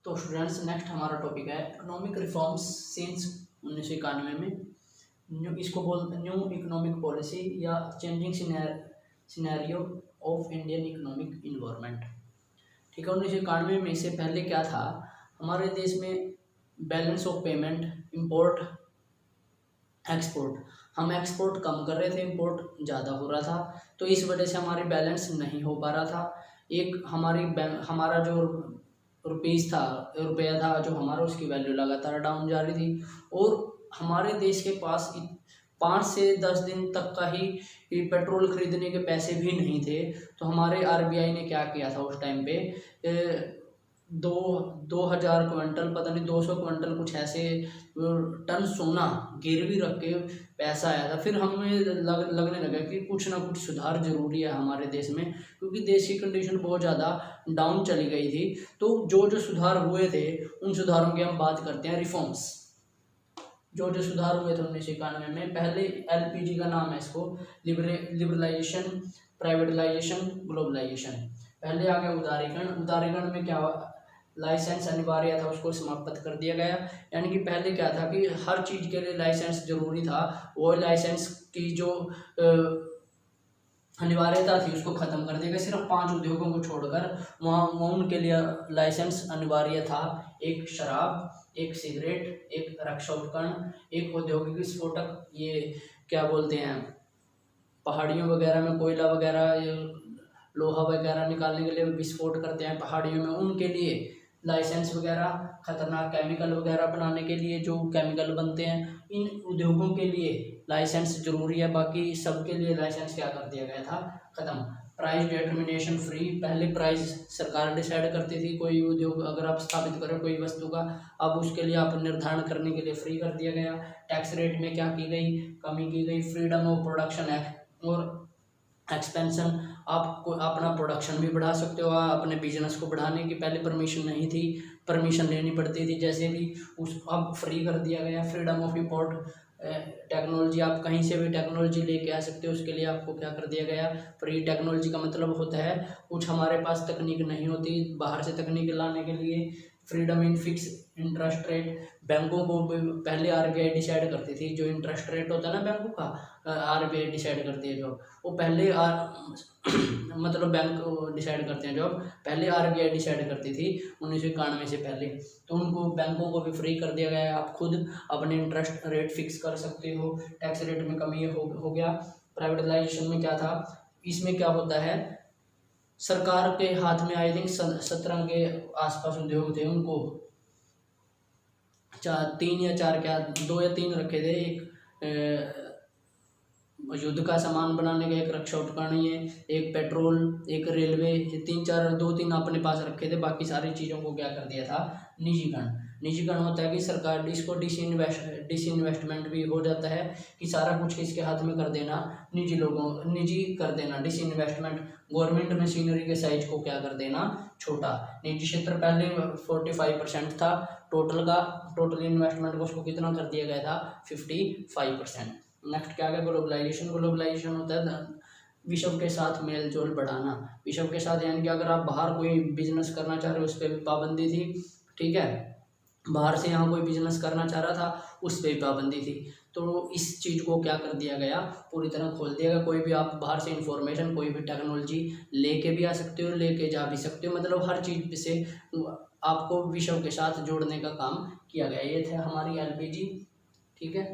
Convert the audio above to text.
तो students, next हमारा topic है इकोनॉमिक रिफॉर्म्स सिंस 1991 में। न्यू इकोनॉमिक पॉलिसी या changing scenario of Indian economic environment. ठीक है, 1991 में इससे पहले क्या था, हमारे देश में balance of payment, import export, हम एक्सपोर्ट कम कर रहे थे, इंपोर्ट ज़्यादा हो रहा था, तो इस वजह से हमारी बैलेंस नहीं हो पा रहा था। एक हमारा जो रुपया था जो हमारा, उसकी वैल्यू लगातार डाउन जा रही थी, और हमारे देश के पास 5 से 10 दिन तक का ही पेट्रोल खरीदने के पैसे भी नहीं थे। तो हमारे आरबीआई ने क्या किया था उस टाइम पे, 2000 क्विंटल, पता नहीं 200 क्विंटल कुछ ऐसे टन सोना गिरवी रख के पैसा आया था। फिर हमें लगने लगा कि कुछ ना कुछ सुधार जरूरी है हमारे देश में, क्योंकि देश की कंडीशन बहुत ज़्यादा डाउन चली गई थी। तो जो सुधार हुए थे, उन सुधारों की हम बात करते हैं, रिफॉर्म्स। जो सुधार हुए थे 1991 में, पहले एलपीजी का नाम है इसको, लिबरलाइजेशन, प्राइवेटाइजेशन, ग्लोबलाइजेशन। पहले आ गया उदारीकरण में क्या हुआ, लाइसेंस अनिवार्य था, उसको समाप्त कर दिया गया। यानी कि पहले क्या था कि हर चीज़ के लिए लाइसेंस जरूरी था, वो लाइसेंस की जो अनिवार्यता थी उसको खत्म कर दिया गया। सिर्फ 5 उद्योगों को छोड़कर वहाँ उनके लिए लाइसेंस अनिवार्य था, एक शराब, एक सिगरेट, एक रक्षा उपकरण, एक औद्योगिक विस्फोटक, ये क्या बोलते हैं, पहाड़ियों वगैरह में कोयला वगैरह, लोहा वगैरह निकालने के लिए विस्फोट करते हैं पहाड़ियों में, उनके लिए लाइसेंस वगैरह, खतरनाक केमिकल वगैरह बनाने के लिए जो केमिकल बनते हैं, इन उद्योगों के लिए लाइसेंस जरूरी है। बाकी सबके लिए लाइसेंस क्या कर दिया गया था, खत्म। प्राइस डिटर्मिनेशन फ्री, पहले प्राइस सरकार डिसाइड करती थी, कोई उद्योग अगर आप स्थापित करें कोई वस्तु का, अब उसके लिए आप निर्धारण करने के लिए फ्री कर दिया गया। टैक्स रेट में क्या की गई, कमी की गई। फ्रीडम ऑफ प्रोडक्शन और एक्सपेंशन, आप अपना प्रोडक्शन भी बढ़ा सकते हो, अपने बिजनेस को बढ़ाने की पहले परमिशन नहीं थी, परमिशन लेनी पड़ती थी, जैसे भी अब फ्री कर दिया गया। फ्रीडम ऑफ इंपोर्ट टेक्नोलॉजी, आप कहीं से भी टेक्नोलॉजी लेके आ सकते हो, उसके लिए आपको क्या कर दिया गया, फ्री। टेक्नोलॉजी का मतलब होता है कुछ हमारे पास तकनीक नहीं होती, बाहर से तकनीक लाने के लिए। Freedom in fix interest rate, बैंकों को पहले आरबीआई डिसाइड करती थी, जो इंटरेस्ट रेट होता है ना बैंकों का, आरबीआई डिसाइड करती है जो, वो पहले मतलब बैंक डिसाइड करते हैं, जो पहले आरबीआई डिसाइड करती थी 1991 से पहले। तो उनको, बैंकों को भी फ्री कर दिया गया है, आप खुद अपने इंटरेस्ट रेट फिक्स कर सकते हो। टैक्स रेट में कमी हो गया। प्राइवेटाइजेशन में क्या था, इसमें क्या होता है, सरकार के हाथ में आई थिंक 17 के आसपास उद्योग थे, उनको 3 या 4, क्या 2 या 3 रखे थे। एक युद्ध का सामान बनाने का, एक रक्षा उपकरण, ये एक पेट्रोल, एक रेलवे, ये 2-3 अपने पास रखे थे। बाकी सारी चीज़ों को क्या कर दिया था, निजीकरण होता है कि सरकार इसको डिसइन्वेस्टमेंट भी हो जाता है, कि सारा कुछ किसके हाथ में कर देना, निजी कर देना, डिसइन्वेस्टमेंट। गवर्नमेंट मशीनरी के साइज को क्या कर देना, छोटा। निजी क्षेत्र पहले 45% था टोटल इन्वेस्टमेंट को, उसको कितना कर दिया गया था, 55%। नेक्स्ट क्या है, ग्लोबलाइजेशन होता है विश्व के साथ मेल जोल बढ़ाना। विश्व के साथ यानी कि अगर आप बाहर कोई बिजनेस करना चाह रहे हो, उस पर भी पाबंदी थी, ठीक है। बाहर से यहाँ कोई बिजनेस करना चाह रहा था, उस पर भी पाबंदी थी। तो इस चीज़ को क्या कर दिया गया, पूरी तरह खोल दिया गया। कोई भी आप बाहर से इंफॉर्मेशन, कोई भी टेक्नोलॉजी लेके भी आ सकते हो, लेके जा भी सकते हो, मतलब हर चीज़ से आपको विश्व के साथ जोड़ने का काम किया गया। ये थे हमारी एलपीजी, ठीक है।